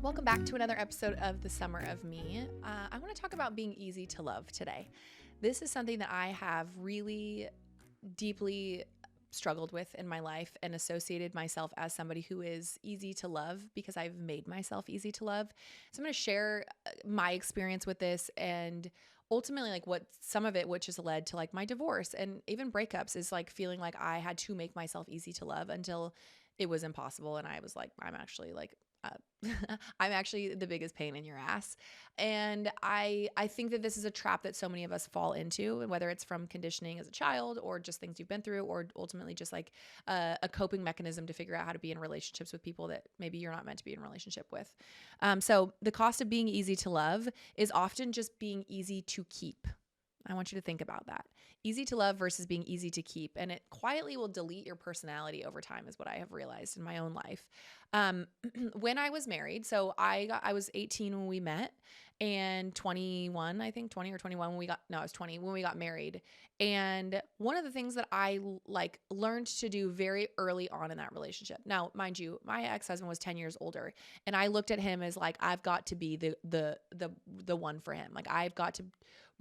Welcome back to another episode of The Summer of Me. I want to talk about being easy to love today. This is something that I have really deeply struggled with in my life and associated myself as somebody who is easy to love because I've made myself easy to love. So I'm going to share my experience with this and ultimately like what some of it, which has led to like my divorce and even breakups, is like feeling like I had to make myself easy to love until it was impossible. And I was like, I'm actually the biggest pain in your ass. And I think that this is a trap that so many of us fall into, and whether it's from conditioning as a child or just things you've been through, or ultimately just like a coping mechanism to figure out how to be in relationships with people that maybe you're not meant to be in a relationship with. So the cost of being easy to love is often just being easy to keep. I want you to think about that. Easy to love versus being easy to keep. And it quietly will delete your personality over time, is what I have realized in my own life. When I was married, so I was 18 when we met and 21, I think 20 or 21 I was 20 when we got married. And one of the things that I like learned to do very early on in that relationship. Now, mind you, my ex-husband was 10 years older, and I looked at him as like, I've got to be the one for him. Like I've got to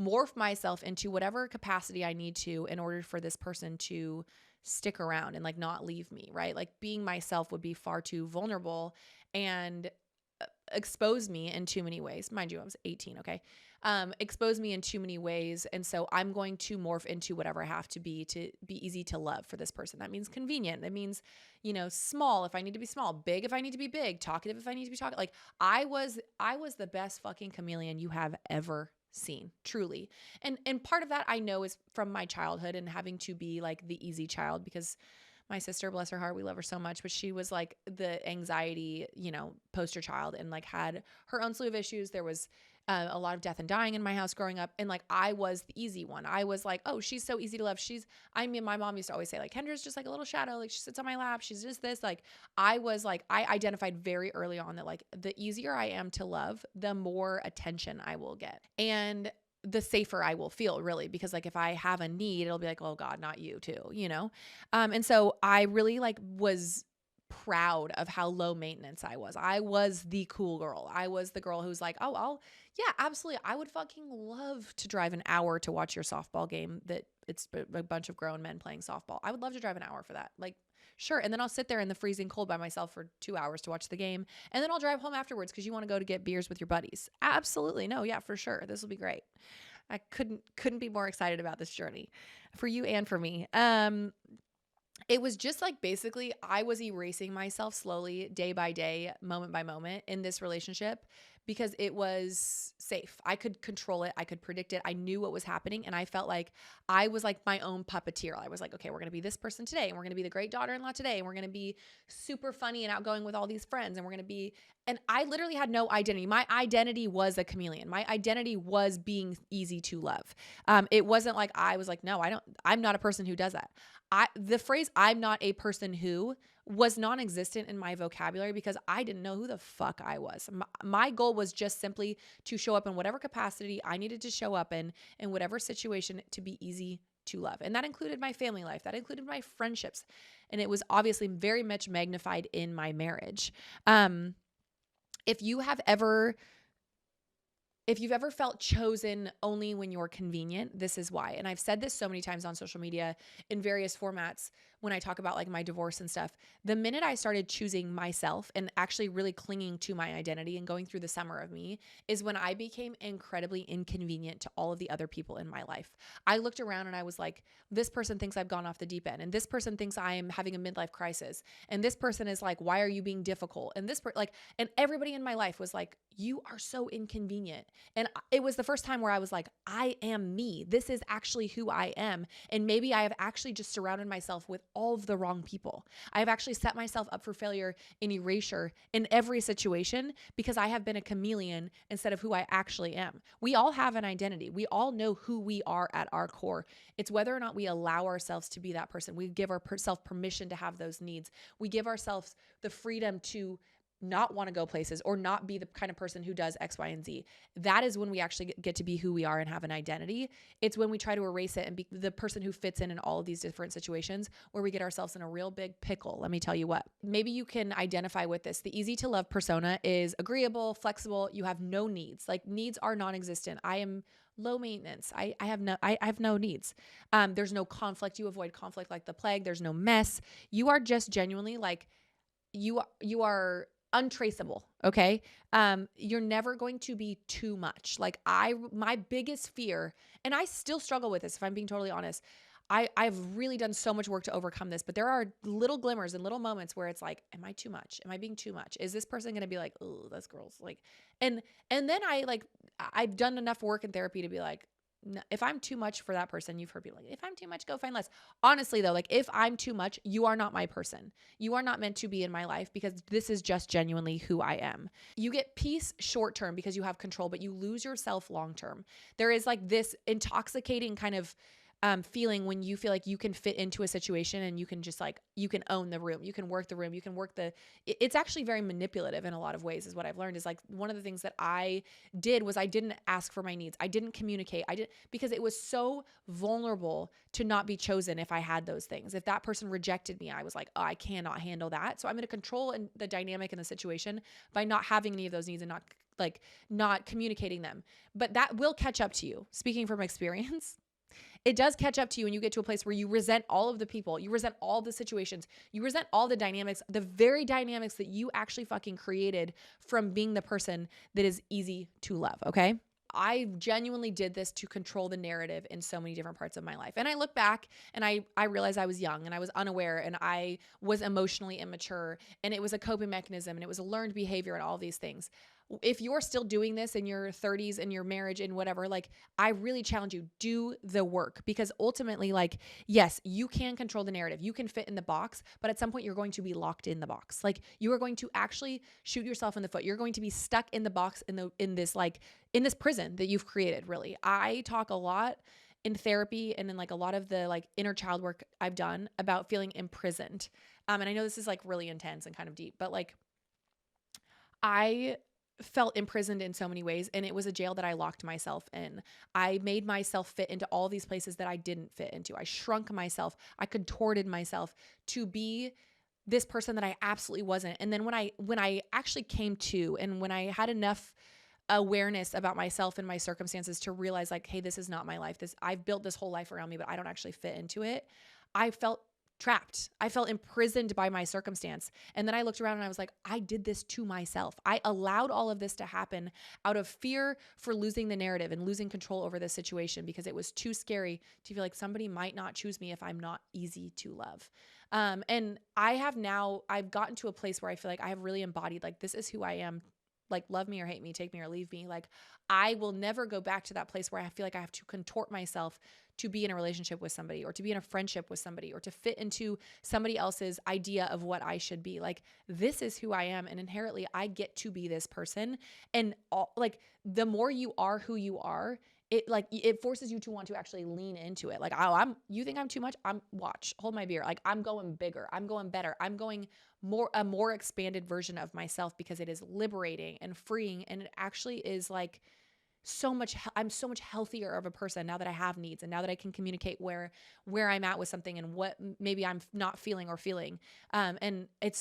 morph myself into whatever capacity I need to in order for this person to stick around and like not leave me, right? Like being myself would be far too vulnerable and expose me in too many ways. Mind you, I was 18, okay? Expose me in too many ways. And so I'm going to morph into whatever I have to be easy to love for this person. That means convenient. That means, small if I need to be small, big if I need to be big, talkative if I need to be talkative. Like I was the best fucking chameleon you have ever seen, truly. And part of that I know is from my childhood and having to be like the easy child, because my sister, bless her heart, we love her so much, but she was like the anxiety, poster child, and like had her own slew of issues. There was a lot of death and dying in my house growing up. And like, I was the easy one. I was like, oh, she's so easy to love. My mom used to always say like, Kendra's just like a little shadow. Like she sits on my lap. She's just this. Like, I identified very early on that like the easier I am to love, the more attention I will get. And the safer I will feel, really, because like if I have a need, it'll be like, oh God, not you too, And so I really like was proud of how low maintenance I was. I was the cool girl. I was the girl who's like, yeah, absolutely. I would fucking love to drive an hour to watch your softball game that it's a bunch of grown men playing softball. I would love to drive an hour for that. Like, sure. And then I'll sit there in the freezing cold by myself for 2 hours to watch the game. And then I'll drive home afterwards because you want to go to get beers with your buddies. Absolutely. No, yeah, for sure. This will be great. I couldn't be more excited about this journey for you and for me. It was just like basically I was erasing myself slowly, day by day, moment by moment in this relationship because it was safe. I could control it. I could predict it. I knew what was happening. And I felt like I was like my own puppeteer. I was like, okay, we're going to be this person today. And we're going to be the great daughter-in-law today. And we're going to be super funny and outgoing with all these friends. And we're going to be, and I literally had no identity. My identity was a chameleon. My identity was being easy to love. It wasn't like I was like, no, I'm not a person who does that. The phrase I'm not a person who was non-existent in my vocabulary because I didn't know who the fuck I was. My goal was just simply to show up in whatever capacity I needed to show up in whatever situation, to be easy to love. And that included my family life. That included my friendships. And it was obviously very much magnified in my marriage. If you've ever felt chosen only when you're convenient, this is why. And I've said this so many times on social media in various formats when I talk about like my divorce and stuff. The minute I started choosing myself and actually really clinging to my identity and going through the summer of me is when I became incredibly inconvenient to all of the other people in my life. I looked around and I was like, this person thinks I've gone off the deep end, and this person thinks I'm having a midlife crisis, and this person is like, why are you being difficult? And and everybody in my life was like, you are so inconvenient. And it was the first time where I was like, I am me. This is actually who I am. And maybe I have actually just surrounded myself with all of the wrong people. I have actually set myself up for failure and erasure in every situation because I have been a chameleon instead of who I actually am. We all have an identity. We all know who we are at our core. It's whether or not we allow ourselves to be that person. We give ourselves permission to have those needs. We give ourselves the freedom to not want to go places or not be the kind of person who does X, Y, and Z. That is when we actually get to be who we are and have an identity. It's when we try to erase it and be the person who fits in all of these different situations where we get ourselves in a real big pickle. Let me tell you what. Maybe you can identify with this. The easy to love persona is agreeable, flexible. You have no needs. Like needs are non-existent. I am low maintenance. I have no needs. There's no conflict. You avoid conflict like the plague. There's no mess. You are just genuinely like, you are untraceable. Okay. You're never going to be too much. Like my biggest fear, and I still struggle with this, if I'm being totally honest, I've really done so much work to overcome this, but there are little glimmers and little moments where it's like, am I too much? Am I being too much? Is this person going to be like, oh, this girl's like, and then I've done enough work in therapy to be like, no, if I'm too much for that person, you've heard people like, if I'm too much, go find less. Honestly though, like if I'm too much, you are not my person. You are not meant to be in my life because this is just genuinely who I am. You get peace short term because you have control, but you lose yourself long term. There is like this intoxicating kind of feeling when you feel like you can fit into a situation and you can just like, you can own the room, you can work the room, you can work it's actually very manipulative in a lot of ways is what I've learned. Is like one of the things that I did was I didn't ask for my needs. I didn't communicate. Because it was so vulnerable to not be chosen if I had those things. If that person rejected me, I was like, oh, I cannot handle that. So I'm going to control the dynamic in the situation by not having any of those needs and not communicating them. But that will catch up to you. Speaking from experience, it does catch up to you and you get to a place where you resent all of the people, you resent all the situations, you resent all the dynamics, the very dynamics that you actually fucking created from being the person that is easy to love, okay? I genuinely did this to control the narrative in so many different parts of my life. And I look back and I realized I was young and I was unaware and I was emotionally immature and it was a coping mechanism and it was a learned behavior and all these things. If you're still doing this in your 30s in your marriage and whatever, like I really challenge you, do the work because ultimately like, yes, you can control the narrative. You can fit in the box, but at some point you're going to be locked in the box. Like you are going to actually shoot yourself in the foot. You're going to be stuck in the box in this prison that you've created, really. I talk a lot in therapy and in like a lot of the like inner child work I've done about feeling imprisoned. And I know this is like really intense and kind of deep, but like I felt imprisoned in so many ways and it was a jail that I locked myself in. I made myself fit into all these places that I didn't fit into. I shrunk myself. I contorted myself to be this person that I absolutely wasn't. And then when I actually came to and when I had enough awareness about myself and my circumstances to realize like, hey, this is not my life. I've built this whole life around me, but I don't actually fit into it. I felt trapped. I felt imprisoned by my circumstance. And then I looked around and I was like, I did this to myself. I allowed all of this to happen out of fear for losing the narrative and losing control over this situation because it was too scary to feel like somebody might not choose me if I'm not easy to love. And I've gotten to a place where I feel like I have really embodied, like, this is who I am. Like, love me or hate me, take me or leave me. Like, I will never go back to that place where I feel like I have to contort myself to be in a relationship with somebody or to be in a friendship with somebody or to fit into somebody else's idea of what I should be. Like, this is who I am. And inherently I get to be this person. And the more you are who you are, it forces you to want to actually lean into it. Like, oh, you think I'm too much? Hold my beer. Like, I'm going bigger. I'm going better. I'm going a more expanded version of myself because it is liberating and freeing. And it actually is like I'm so much healthier of a person now that I have needs and now that I can communicate where I'm at with something and what maybe I'm not feeling or feeling. And it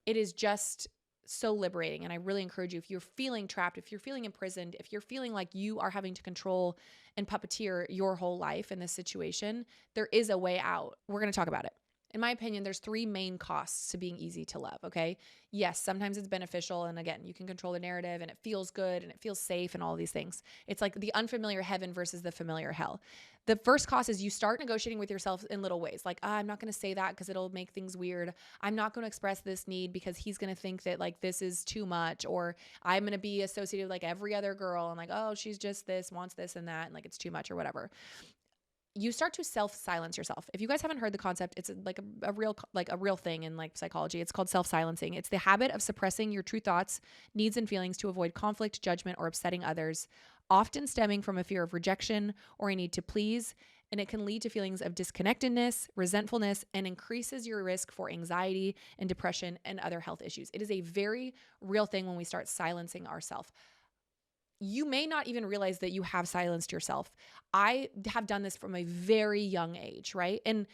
is just so liberating. And I really encourage you, if you're feeling trapped, if you're feeling imprisoned, if you're feeling like you are having to control and puppeteer your whole life in this situation, there is a way out. We're going to talk about it. In my opinion, there's 3 main costs to being easy to love, okay? Yes, sometimes it's beneficial. And again, you can control the narrative and it feels good and it feels safe and all these things. It's like the unfamiliar heaven versus the familiar hell. The first cost is you start negotiating with yourself in little ways. Like, I'm not going to say that because it'll make things weird. I'm not going to express this need because he's going to think that like this is too much, or I'm going to be associated with like every other girl and like, oh, she's just this, wants this and that, and like it's too much or whatever. You start to self-silence yourself. If you guys haven't heard the concept, it's like a real thing in like psychology. It's called self-silencing. It's the habit of suppressing your true thoughts, needs, and feelings to avoid conflict, judgment, or upsetting others, often stemming from a fear of rejection or a need to please. and it can lead to feelings of disconnectedness, resentfulness, and increases your risk for anxiety and depression and other health issues. It is a very real thing when we start silencing ourselves. You may not even realize that you have silenced yourself. I have done this from a very young age, right? And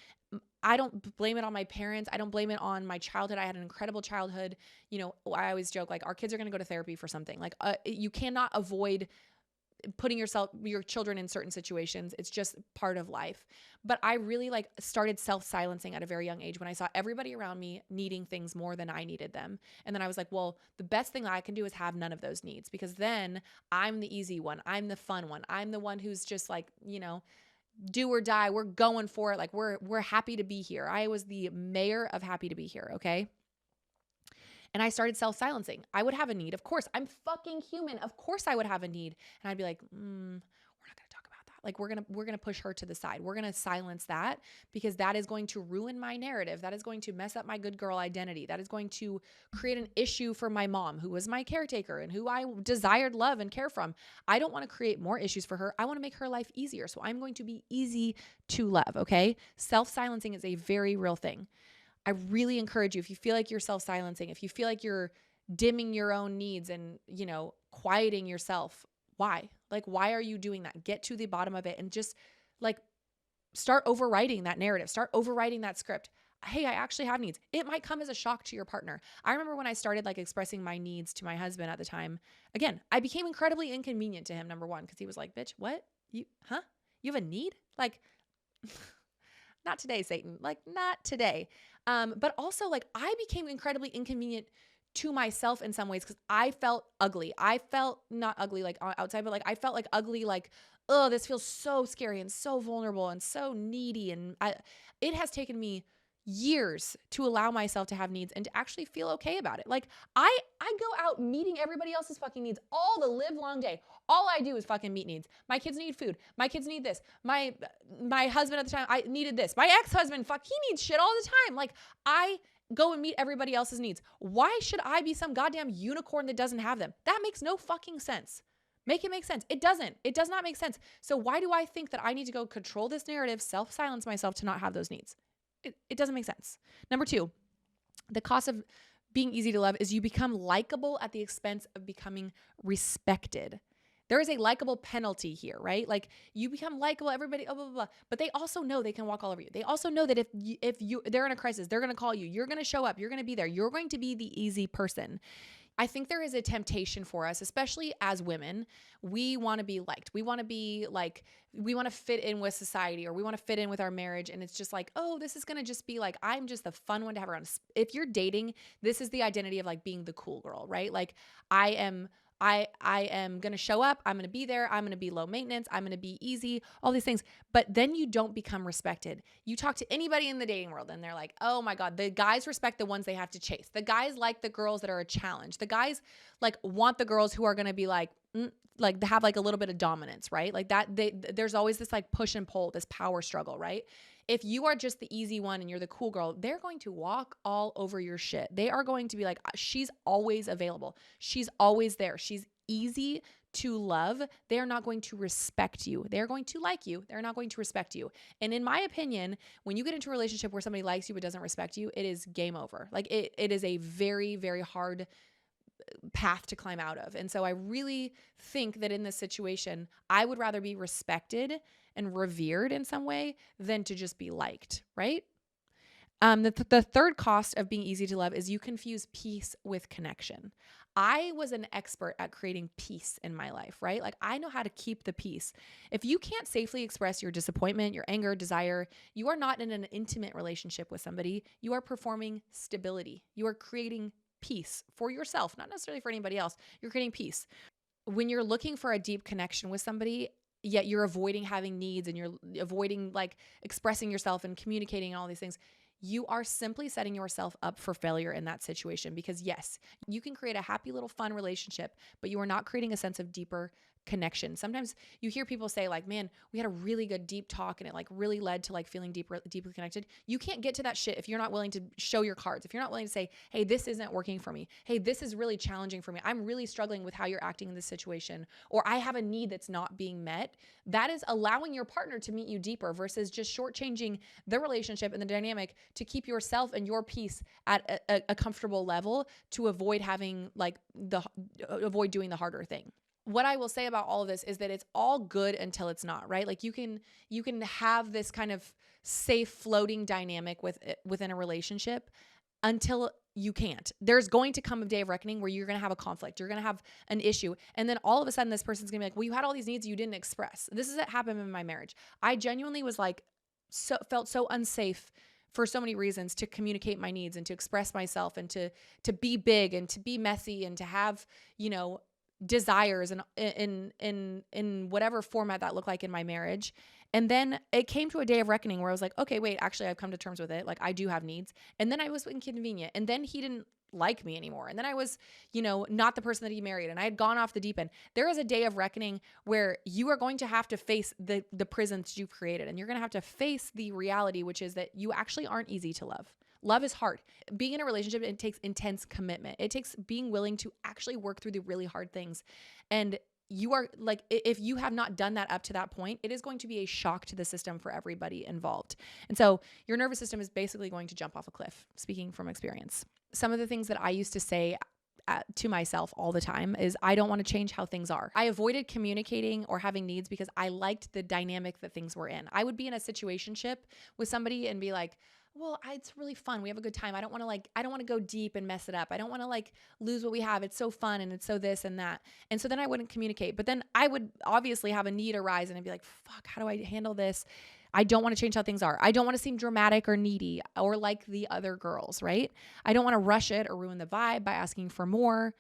I don't blame it on my parents. I don't blame it on my childhood. I had an incredible childhood. You know, I always joke, like, our kids are going to go to therapy for something. Like, you cannot avoid putting your children in certain situations. It's just part of life. But I really like started self-silencing at a very young age when I saw everybody around me needing things more than I needed them. And then I was like, well, the best thing I can do is have none of those needs, because then I'm the easy one. I'm the fun one. I'm the one who's just like, you know, do or die. We're going for it. Like we're happy to be here. I was the mayor of happy to be here. Okay. And I started self-silencing. I would have a need. Of course, I'm fucking human. Of course I would have a need. And I'd be like, we're not going to talk about that. Like we're going to push her to the side. We're going to silence that, because that is going to ruin my narrative. That is going to mess up my good girl identity. That is going to create an issue for my mom, who was my caretaker and who I desired love and care from. I don't want to create more issues for her. I want to make her life easier. So I'm going to be easy to love. Okay. Self-silencing is a very real thing. I really encourage you, if you feel like you're self-silencing, if you feel like you're dimming your own needs and, you know, quieting yourself, why? Like, why are you doing that? Get to the bottom of it and just like start overwriting that narrative, start overwriting that script. Hey, I actually have needs. It might come as a shock to your partner. I remember when I started like expressing my needs to my husband at the time, again, I became incredibly inconvenient to him, number one, because he was like, bitch, what? You have a need? Like, not today, Satan. Like, not today. But also, like, I became incredibly inconvenient to myself in some ways because I felt ugly. I felt not ugly like outside, but like I felt like ugly, like, oh, this feels so scary and so vulnerable and so needy. And it has taken me years to allow myself to have needs and to actually feel okay about it. Like I go out meeting everybody else's fucking needs all the live long day. All I do is fucking meet needs. My kids need food. My kids need this. My husband at the time, I needed this. My ex-husband, he needs shit all the time. Like I go and meet everybody else's needs. Why should I be some goddamn unicorn that doesn't have them? That makes no fucking sense. Make it make sense. It doesn't. It does not make sense. So why do I think that I need to go control this narrative, self-silence myself to not have those needs? It doesn't make sense. Number two, the cost of being easy to love is you become likable at the expense of becoming respected. There is a likable penalty here, right? Like you become likable, everybody, blah, blah, blah. But they also know they can walk all over you. They also know that if they're in a crisis, they're going to call you. You're going to show up. You're going to be there. You're going to be the easy person. I think there is a temptation for us, especially as women. We want to be liked. We want to be like, we want to fit in with society, or we want to fit in with our marriage. And it's just like, oh, this is going to just be like, I'm just the fun one to have around. If you're dating, this is the identity of like being the cool girl, right? Like I am going to show up. I'm going to be there. I'm going to be low maintenance. I'm going to be easy, all these things. But then you don't become respected. You talk to anybody in the dating world and they're like, oh my God, the guys respect the ones they have to chase. The guys like the girls that are a challenge. The guys like want the girls who are going to be like have like a little bit of dominance, right? Like that, there's always this like push and pull, this power struggle, right? If you are just the easy one and you're the cool girl, they're going to walk all over your shit. They are going to be like, she's always available. She's always there. She's easy to love. They are not going to respect you. They're going to like you. They're not going to respect you. And in my opinion, when you get into a relationship where somebody likes you but doesn't respect you, it is game over. Like it is a very, very hard path to climb out of. And so I really think that in this situation, I would rather be respected and revered in some way than to just be liked, right? The third cost of being easy to love is you confuse peace with connection. I was an expert at creating peace in my life, right? Like I know how to keep the peace. If you can't safely express your disappointment, your anger, desire, you are not in an intimate relationship with somebody. You are performing stability. You are creating peace for yourself, not necessarily for anybody else. You're creating peace. When you're looking for a deep connection with somebody, yet you're avoiding having needs and you're avoiding like expressing yourself and communicating and all these things, you are simply setting yourself up for failure in that situation. Because yes, you can create a happy little fun relationship, but you are not creating a sense of deeper connection. Sometimes you hear people say like, man, we had a really good deep talk and it like really led to like feeling deeply connected. You can't get to that shit if you're not willing to show your cards. If you're not willing to say, hey, this isn't working for me. Hey, this is really challenging for me. I'm really struggling with how you're acting in this situation. Or I have a need that's not being met. That is allowing your partner to meet you deeper versus just shortchanging the relationship and the dynamic to keep yourself and your peace at a comfortable level to avoid having like avoid doing the harder thing. What I will say about all of this is that it's all good until it's not, right? Like you can have this kind of safe floating dynamic within a relationship until you can't. There's going to come a day of reckoning where you're going to have a conflict. You're going to have an issue. And then all of a sudden this person's going to be like, well, you had all these needs you didn't express. This is what happened in my marriage. I genuinely was like, felt so unsafe for so many reasons to communicate my needs and to express myself and to be big and to be messy and to have, desires and in whatever format that looked like in my marriage. And then it came to a day of reckoning where I was like, okay, wait, actually I've come to terms with it. Like I do have needs. And then I was inconvenient. And then he didn't like me anymore. And then I was, not the person that he married and I had gone off the deep end. There is a day of reckoning where you are going to have to face the prisons you've created. And you're going to have to face the reality, which is that you actually aren't easy to love. Love is hard. Being in a relationship, it takes intense commitment. It takes being willing to actually work through the really hard things. And you are like, if you have not done that up to that point, it is going to be a shock to the system for everybody involved. And so your nervous system is basically going to jump off a cliff, speaking from experience. Some of the things that I used to say to myself all the time is I don't want to change how things are. I avoided communicating or having needs because I liked the dynamic that things were in. I would be in a situationship with somebody and be like, well, it's really fun. We have a good time. I don't want to go deep and mess it up. I don't want to like lose what we have. It's so fun and it's so this and that. And so then I wouldn't communicate, but then I would obviously have a need arise and I'd be like, fuck, how do I handle this? I don't want to change how things are. I don't want to seem dramatic or needy or like the other girls, right? I don't want to rush it or ruin the vibe by asking for more.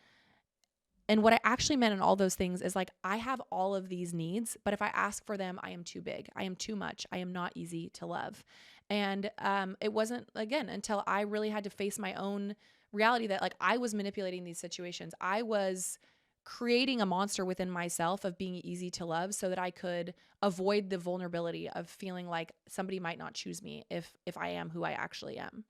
And what I actually meant in all those things is like, I have all of these needs, but if I ask for them, I am too big. I am too much. I am not easy to love. And it wasn't, again, until I really had to face my own reality that like I was manipulating these situations. I was creating a monster within myself of being easy to love so that I could avoid the vulnerability of feeling like somebody might not choose me if I am who I actually am.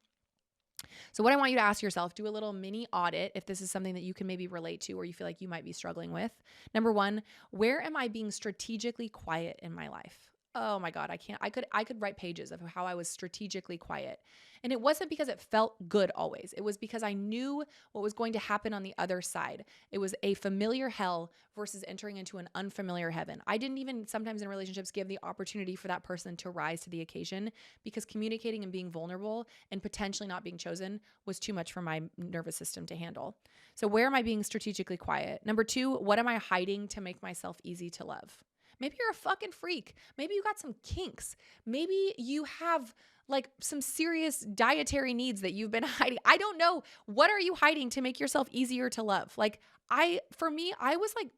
So what I want you to ask yourself, do a little mini audit if this is something that you can maybe relate to or you feel like you might be struggling with. Number one, where am I being strategically quiet in my life? Oh my God, I could write pages of how I was strategically quiet. And it wasn't because it felt good always. It was because I knew what was going to happen on the other side. It was a familiar hell versus entering into an unfamiliar heaven. I didn't even sometimes in relationships give the opportunity for that person to rise to the occasion because communicating and being vulnerable and potentially not being chosen was too much for my nervous system to handle. So where am I being strategically quiet? Number two, what am I hiding to make myself easy to love? Maybe you're a fucking freak. Maybe you got some kinks. Maybe you have like some serious dietary needs that you've been hiding. I don't know. What are you hiding to make yourself easier to love? Like I was like,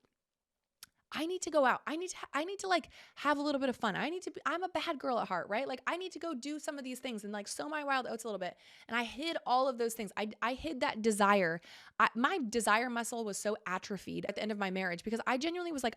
I need to go out. I need to like have a little bit of fun. I'm a bad girl at heart, right? Like I need to go do some of these things and like sow my wild oats a little bit. And I hid all of those things. I hid that desire. My desire muscle was so atrophied at the end of my marriage because I genuinely was like,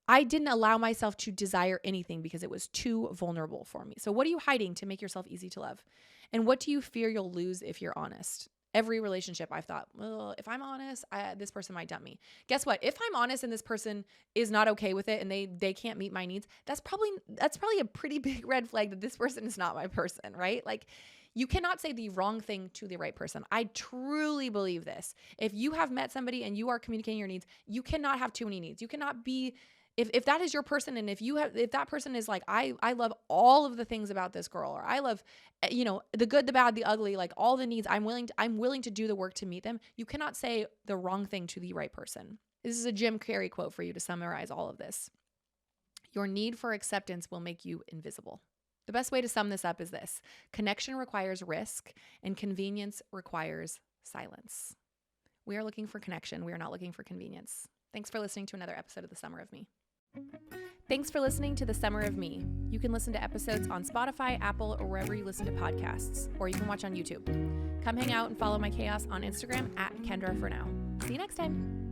I didn't allow myself to desire anything because it was too vulnerable for me. So what are you hiding to make yourself easy to love? And what do you fear you'll lose if you're honest? Every relationship I've thought, well, if I'm honest, this person might dump me. Guess what? If I'm honest and this person is not okay with it and they can't meet my needs, that's probably a pretty big red flag that this person is not my person, right? Like you cannot say the wrong thing to the right person. I truly believe this. If you have met somebody and you are communicating your needs, you cannot have too many needs. You cannot be If that is your person and if that person is like, I love all of the things about this girl, or I love, the good, the bad, the ugly, like all the needs, I'm willing to do the work to meet them. You cannot say the wrong thing to the right person. This is a Jim Carrey quote for you to summarize all of this. Your need for acceptance will make you invisible. The best way to sum this up is this: connection requires risk and convenience requires silence. We are looking for connection. We are not looking for convenience. Thanks for listening to another episode of The Summer of Me. Thanks for listening to The Summer of Me. You can listen to episodes on Spotify, Apple, or wherever you listen to podcasts, or you can watch on YouTube. Come hang out and follow my chaos on Instagram @KendraForNow. See you next time.